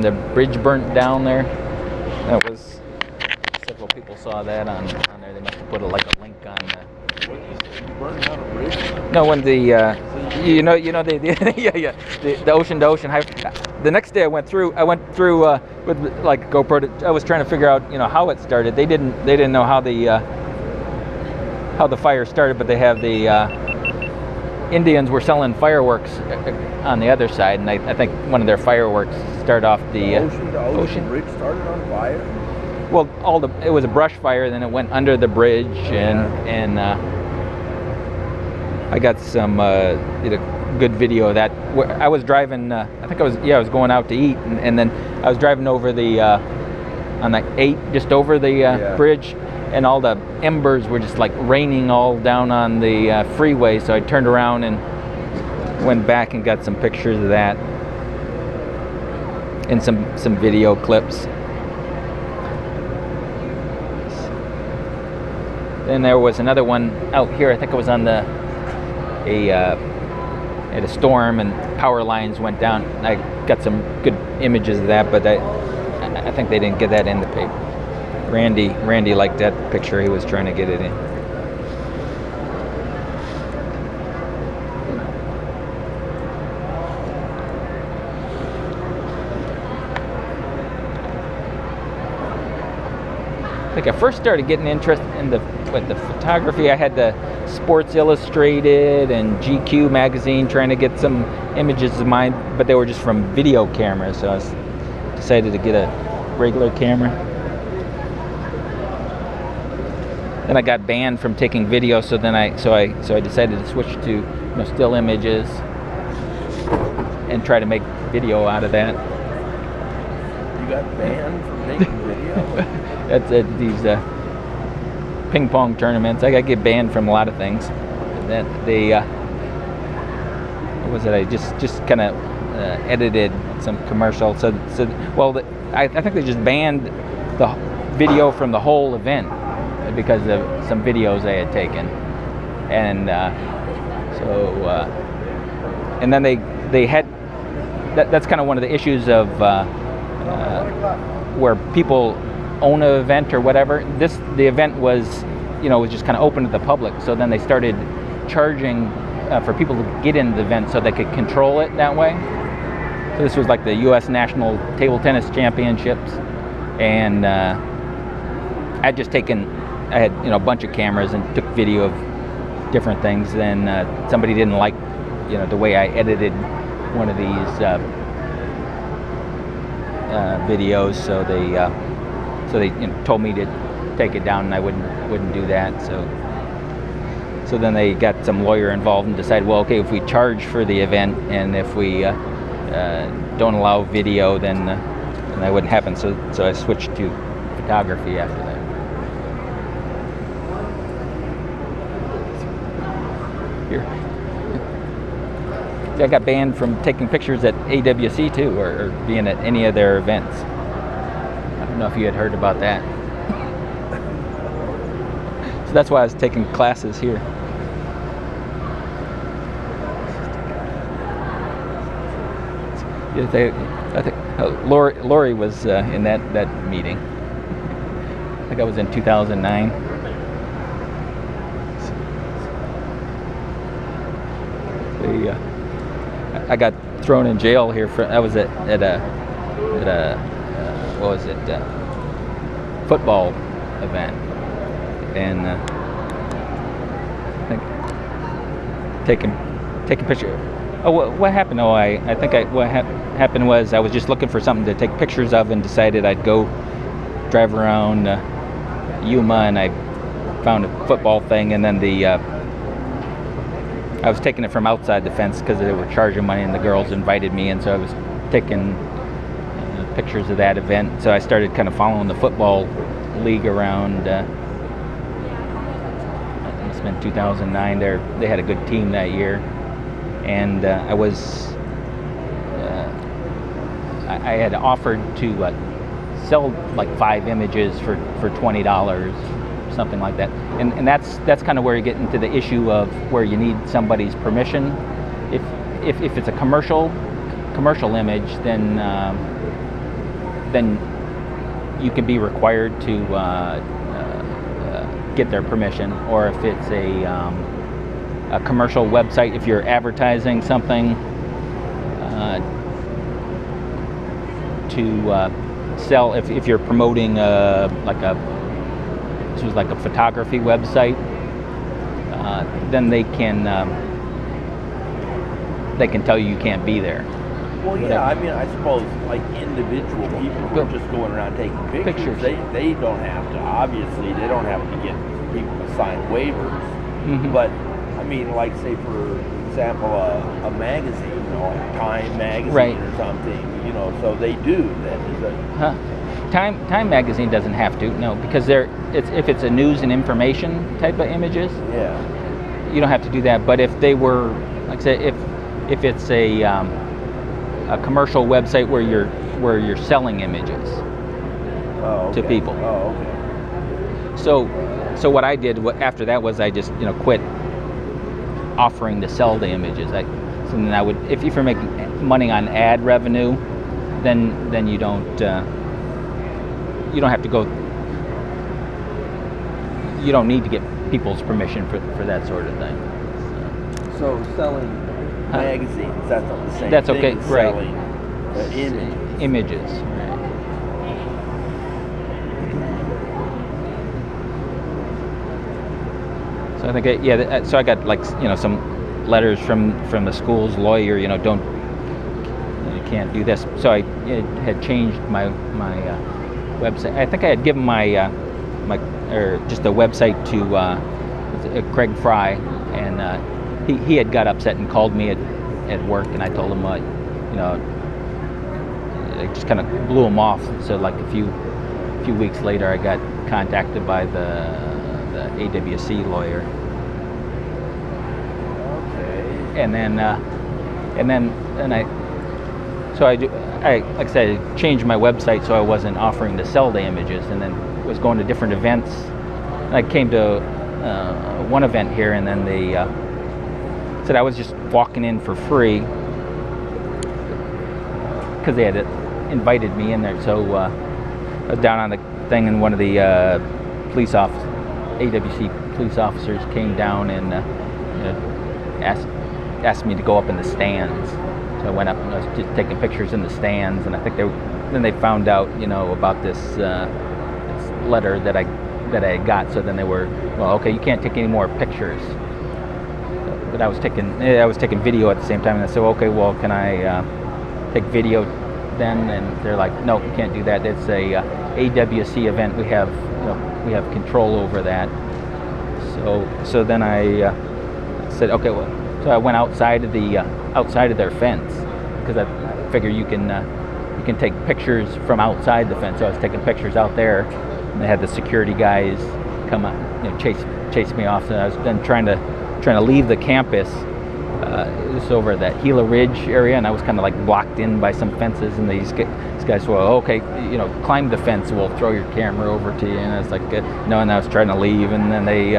the bridge burnt down there. That was, several people saw that on there. They must have put like a link on Burning down a bridge? No, when the the ocean to ocean. The next day I went through with like GoPro. I was trying to figure out how it started. They didn't know how the fire started, but they have the Indians were selling fireworks on the other side, and I think one of their fireworks started off the ocean to ocean bridge started on fire. Well, it was a brush fire, then it went under the bridge, and I got some good video of that. I was driving. I was going out to eat, and then I was driving over the on the 8, just over the bridge, and all the embers were just like raining all down on the freeway. So I turned around and went back and got some pictures of that and some video clips. Then there was another one out here. I think it was on at a storm, and power lines went down. I got some good images of that, but I think they didn't get that in the paper. Randy liked that picture. He was trying to get it in. I think I first started getting interested in the photography. I had the Sports Illustrated and GQ magazine trying to get some images of mine, but they were just from video cameras, so I decided to get a regular camera. Then I got banned from taking video, so I decided to switch to still images and try to make video out of that. You got banned from making video? That's these ping pong tournaments. I get banned from a lot of things. That what was it? I just kind of edited some commercial. I think they just banned the video from the whole event because of some videos they had taken, and and then they had that's kind of one of the issues of where people own an event or whatever. The event was was just kind of open to the public, so then they started charging for people to get into the event so they could control it that way. So this was like the U.S. National Table Tennis Championships, and I had a bunch of cameras and took video of different things. Then somebody didn't like the way I edited one of these videos, so they told me to take it down, and I wouldn't do that. So then they got some lawyer involved and decided, well, okay, if we charge for the event and if we don't allow video, then that wouldn't happen. So I switched to photography after that. Here. I got banned from taking pictures at AWC too, or being at any of their events. I don't know if you had heard about that. So that's why I was taking classes here. I think Lori was in that meeting. I think I was in 2009. I got thrown in jail here I was at a what was it, football event, and I think taking picture. Oh, what happened? Oh, I think what happened was I was just looking for something to take pictures of and decided I'd go drive around Yuma, and I found a football thing, and then I was taking it from outside the fence because they were charging money, and the girls invited me, and so I was taking pictures of that event. So I started kind of following the football league around. It must have been 2009. They had a good team that year, and I had offered to sell like 5 images for $20. Something like that, and that's kind of where you get into the issue of where you need somebody's permission. If it's a commercial image, then then you can be required to get their permission. Or if it's a commercial website, if you're advertising something to sell, if you're promoting this was like a photography website, then they can tell you can't be there. Well, yeah, I mean, I suppose like individual people who are just going around taking pictures. They don't have to, obviously, they don't have to get people to sign waivers. Mm-hmm. But, I mean, like, say, for example, a magazine, you know, like Time magazine right. or something, you know, so they do that. Time magazine doesn't have to, no, because if it's a news and information type of images, yeah, you don't have to do that. But if they were, like I said, if it's a commercial website where you're selling images to people. Oh, okay. So what I did after that was I just quit offering to sell the images. So then I would, if you're making money on ad revenue, then you don't have to go. You don't need to get people's permission for that sort of thing. So selling magazines, that's not the same that's thing okay, as right. selling Images, right. So I think, so I got some letters from the school's lawyer, you can't do this. So I had changed my website. I think I had given my just a website to Craig Fry, and he had got upset and called me at work, and I told him I just kind of blew him off. So like a few weeks later, I got contacted by the AWC lawyer. Okay. And then I like I said, I changed my website so I wasn't offering to sell the images, and then was going to different events. And I came to one event here, and then they said I was just walking in for free because they had invited me in there. So I was down on the thing, and one of the AWC police officers came down and asked me to go up in the stands. So I went up and I was just taking pictures in the stands, and I think they found out about this letter that I had got. So then they were, well, okay, you can't take any more pictures. But I was taking video at the same time, and I said, okay, well, can I take video then? And they're like, no, you can't do that. It's a AWC event. We have control over that. So then I said, okay, well, so I went outside of their fence, because I figure you can take pictures from outside the fence. So I was taking pictures out there, and they had the security guys come up, chase me off. So I was then trying to leave the campus. It was over that Gila Ridge area, and I was kind of like blocked in by some fences, and these guys were, okay, climb the fence, we'll throw your camera over to you. And I was like, no, and I was trying to leave, and then they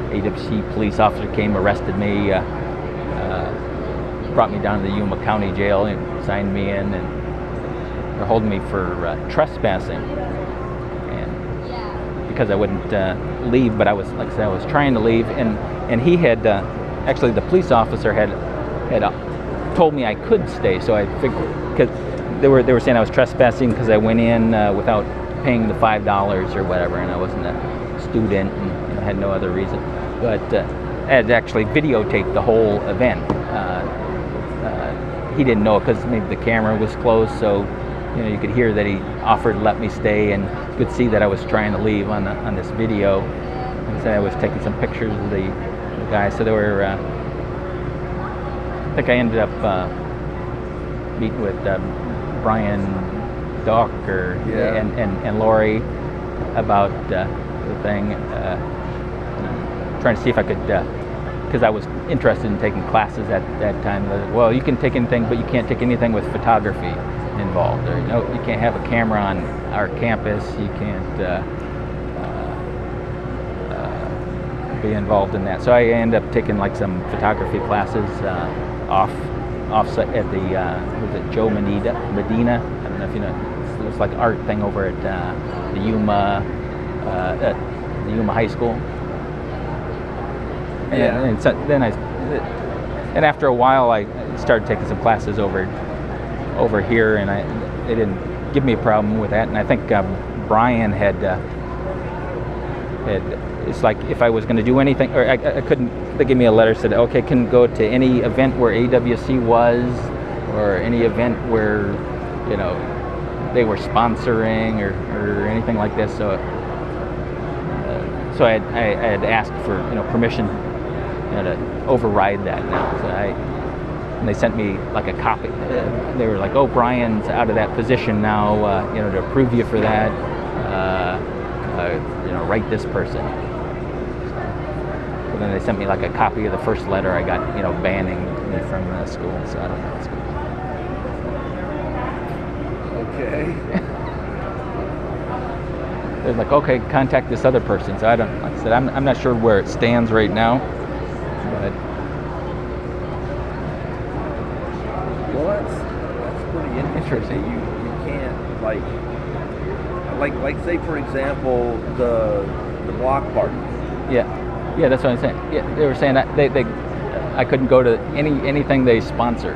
AWC police officer came, arrested me, brought me down to the Yuma County Jail, and signed me in, and they're holding me for trespassing, and because I wouldn't leave. But I was, like I said, I was trying to leave, and he had actually, the police officer had told me I could stay. So I figured, because they were saying I was trespassing because I went in without paying the $5 or whatever, and I wasn't a student, and I had no other reason. But I had actually videotaped the whole event. He didn't know it because maybe the camera was closed, so you could hear that he offered to let me stay, and you could see that I was trying to leave on this video. Like I said, I was taking some pictures of the guys. So they were. I think I ended up meeting with Brian Docker and Lori about the thing. Trying to see if I could, because I was interested in taking classes at that time. Well, you can take anything, but you can't take anything with photography involved. Or you can't have a camera on our campus. You can't be involved in that. So I ended up taking like some photography classes off offsite at the was it Joe Medina? I don't know if you know. It's like art thing over at the Yuma High School. And so then and after a while I started taking some classes over here, and they didn't give me a problem with that. And I think Brian had it's like if I was going to do anything, or I couldn't. They gave me a letter, said, okay, can go to any event where AWC was, or any event where, you know, they were sponsoring or anything like this. So so I had asked for, you know, permission, you know, to override that now. So and they sent me like a copy. They were like, oh, Brian's out of that position now, you know, to approve you for that, you know, write this person. But then they sent me like a copy of the first letter I got, you know, banning me from the school. So I don't know. Okay. They're like, okay, contact this other person. So I don't. Like I said, I'm not sure where it stands right now, but. Well, that's pretty interesting. You can't like say for example the block party. Yeah, that's what I'm saying. Yeah, they were saying that I couldn't go to anything they sponsor.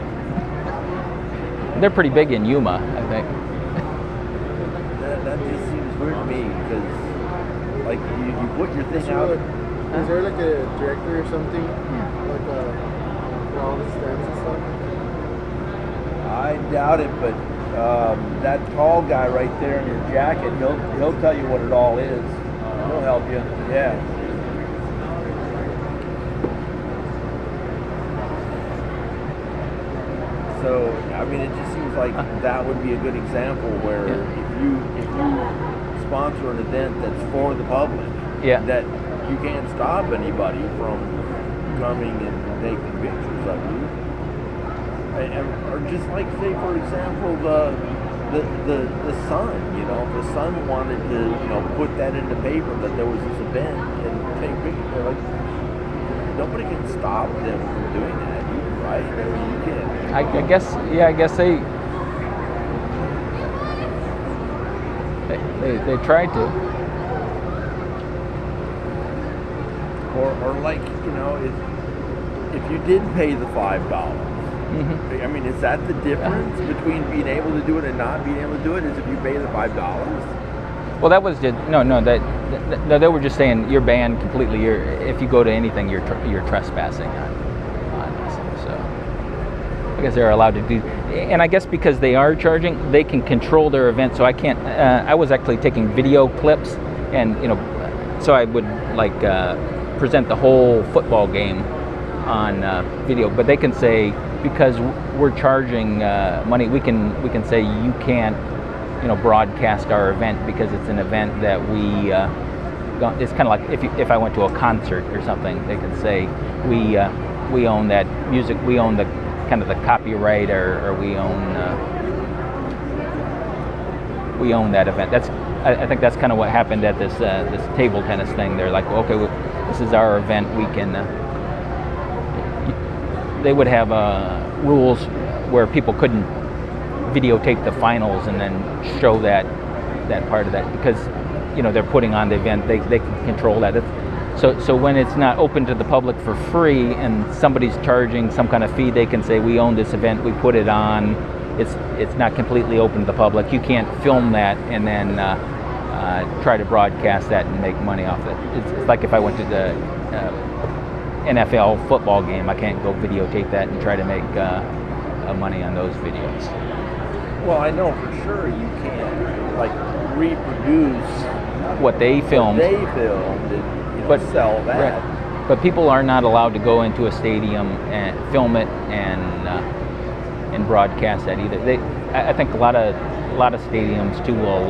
They're pretty big in Yuma, I think. That just seems weird to me, because like you put your thing out. Is there like a director or something? Like all the stands and stuff? I doubt it, but that tall guy right there in your jacket, he'll tell you what it all is. He'll help you. Yeah. So I mean, it just seems like that would be a good example where if you sponsor an event that's for the public, that you can't stop anybody from coming and taking pictures of you. Or just like, say for example, the Sun, you know, if the Sun wanted to, you know, put that in the paper that there was this event and take pictures, they're like, nobody can stop them from doing that, right? I mean, you can't. I guess they tried to. Or like, you know, if you did pay the $5. I mean, is that the difference between being able to do it and not being able to do it? Is if you pay the $5? Well, that was just no. They were just saying you're banned completely. If you go to anything, you're trespassing on this. So I guess they're allowed to do. And I guess because they are charging, they can control their event. So I can't. I was actually taking video clips, and you know, so I would like present the whole football game on video. But they can say, because we're charging money, we can say you can't, you know, broadcast our event because it's an event that we. It's kind of like if I went to a concert or something, they could say we own that music, we own the kind of the copyright, or we own that event. I think that's kind of what happened at this table tennis thing. They're like, well, okay, this is our event. We can. They would have rules where people couldn't videotape the finals and then show that part of that, because you know they're putting on the event. They can control that. So when it's not open to the public for free and somebody's charging some kind of fee, they can say we own this event. We put it on. It's not completely open to the public. You can't film that and then try to broadcast that and make money off it. It's like if I went to the NFL football game, I can't go videotape that and try to make money on those videos. Well, I know for sure you can't like reproduce what they filmed. And, you know, sell that. Right. But people are not allowed to go into a stadium and film it and broadcast that either. I think a lot of stadiums too will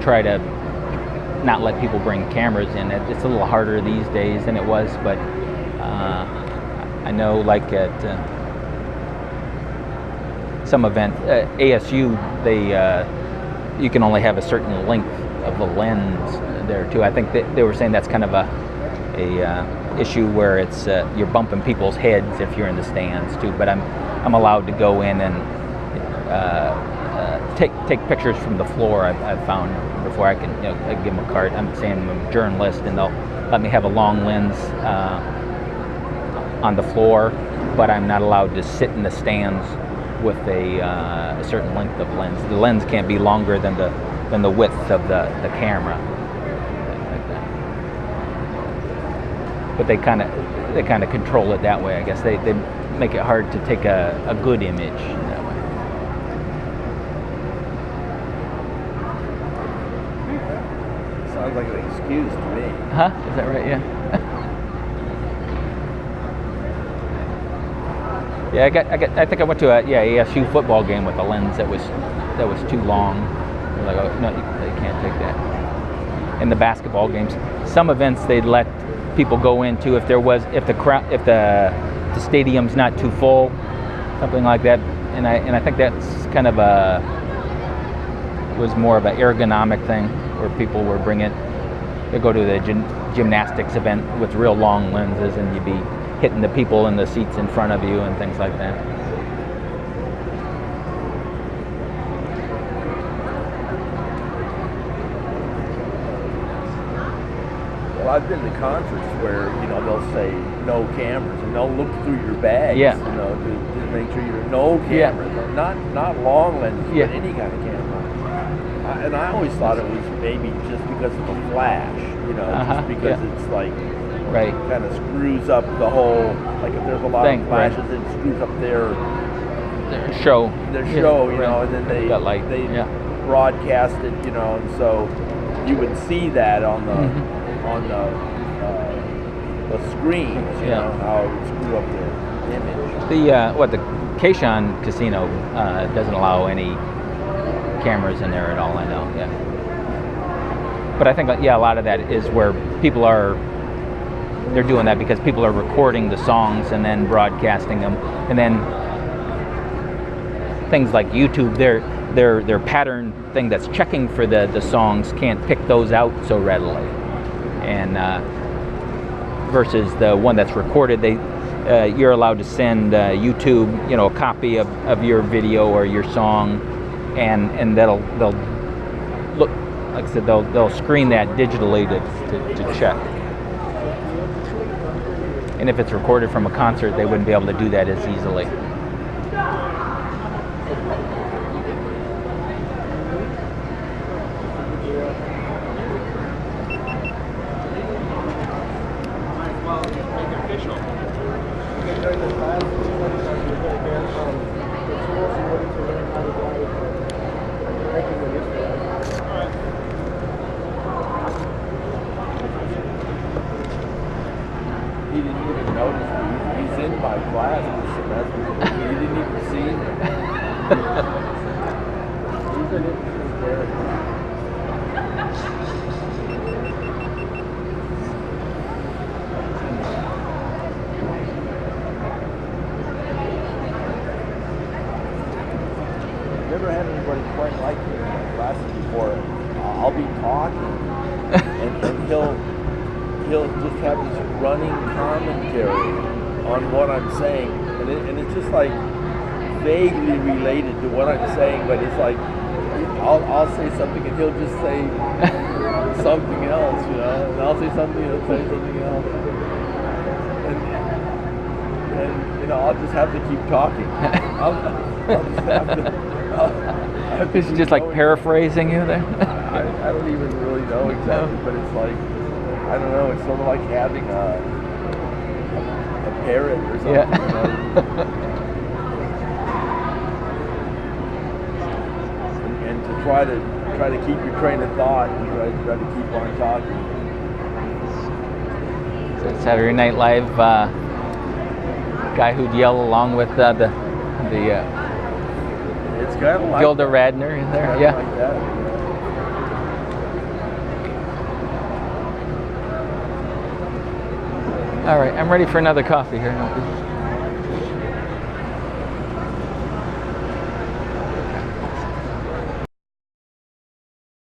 try to not let people bring cameras in. It's a little harder these days than it was, but. I know, like at some event, ASU, you can only have a certain length of the lens there too. I think they were saying that's kind of a issue where it's you're bumping people's heads if you're in the stands too. But I'm allowed to go in and take pictures from the floor. I've found before I can I give them a card. I'm saying I'm a journalist, and they'll let me have a long lens on the floor, but I'm not allowed to sit in the stands with a certain length of lens. The lens can't be longer than the width of the camera. Like that. But they kind of control it that way. I guess they make it hard to take a good image that way. Sounds like an excuse to me. Huh? Is that right? Yeah. Yeah, I think I went to a ASU football game with a lens that was too long. They're like, oh no, you can't take that. In the basketball games, some events they'd let people go into if the stadium's not too full, something like that. And I think that's kind of was more of an ergonomic thing where people were they go to the gymnastics event with real long lenses, and you'd be hitting the people in the seats in front of you and things like that. Well, I've been to concerts where they'll say no cameras, and they'll look through your bags, yeah. To make sure you're no cameras, yeah. not long lenses, yeah. but any kind of camera. And I always thought it was maybe just because of the flash, just because it's like. Right. Kind of screws up the whole, like if there's a lot of flashes, right. It screws up their show, right. And then they broadcast it, and so you would see that on the the screens, how it would screw up their image. The Kayshawn Casino doesn't allow any cameras in there at all. I know, yeah. But I think a lot of that is where people are. They're doing that because people are recording the songs and then broadcasting them, and then things like YouTube, their pattern thing that's checking for the songs can't pick those out so readily, and versus the one that's recorded, you're allowed to send YouTube, a copy of your video or your song, and they'll look, like I said, they'll screen that digitally to check. And if it's recorded from a concert, they wouldn't be able to do that as easily. He didn't even notice me. He's in my class this semester. He didn't even see me. He's an interesting character. I've never had anybody quite like me in my classes before. I'll be talking, and he'll just have this running commentary on what I'm saying, and it's just like vaguely related to what I'm saying, but it's like I'll say something and he'll just say something else, and I'll say something and he'll say something else, and I'll just have to keep talking. I'll just have to. This is just like paraphrasing you there. I don't even really know exactly, but it's like. I don't know, it's sort of like having a parrot or something. Yeah. And to try to keep your train of thought and try to keep on talking. So Saturday Night Live guy who'd yell along with the it's kind of like Gilda Radner in there. Yeah. Like that. All right, I'm ready for another coffee here.